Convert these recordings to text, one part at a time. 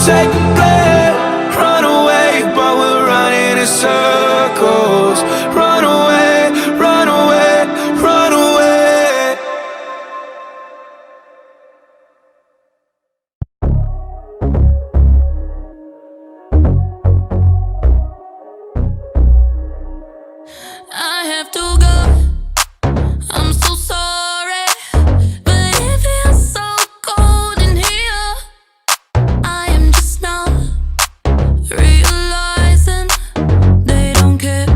take a blip, run away, but we're running in circles. Run away, run away, run away. I have to go, I'm so sorry, but it feels so cold in here. I am just now realizing they don't care.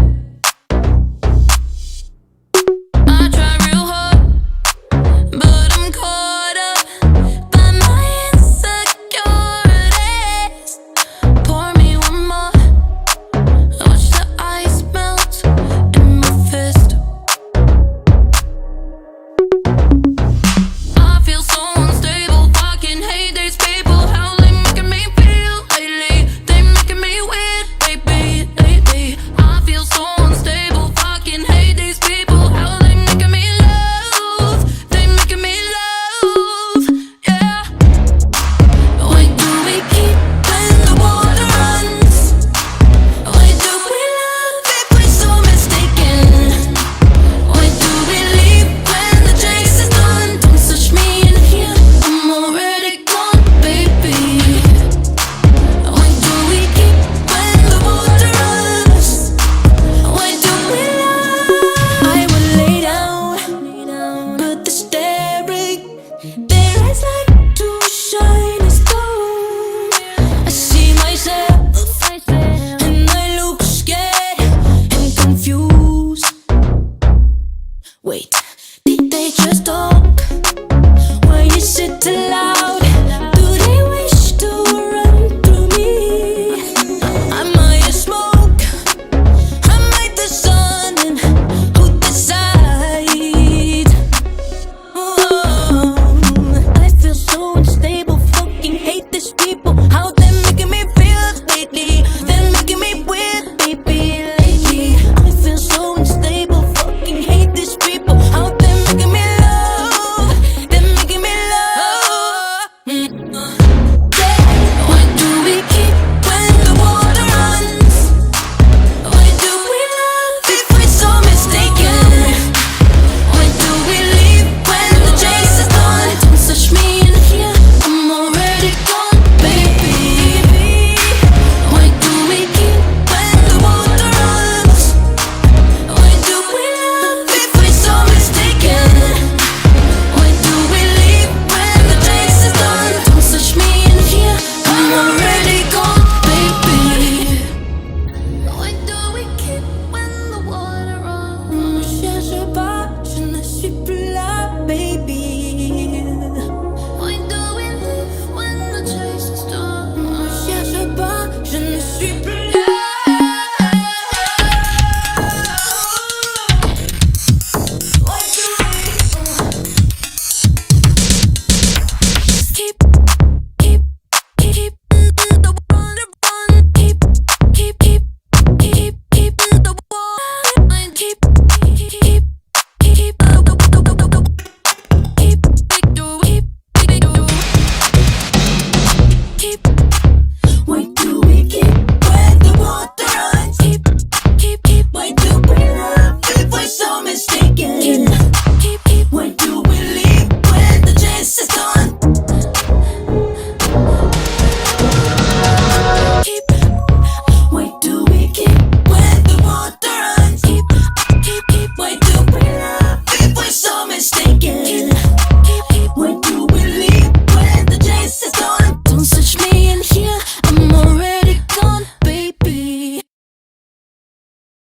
I try real hard, but I'm caught up by my insecurities. Pour me one more, watch the ice melt in my fist. I feel so unstable, fucking hate these people. How they making me feel lately? They making me weird, baby, lately. I feel so unstable, fucking hate these people. How they making me love? They making me love, yeah. Why do we keep when the water runs? Why do we love if we're so mistaken? Why do we leave when the chase is done? Don't touch me in here, I'm already gone, baby. Why do we keep when the water runs? Why do we love? I will lay down, but they're staring. Their eyes like two shiny stones. I see myself, and I look scared and confused. Wait, did they just talk? Why is it alive?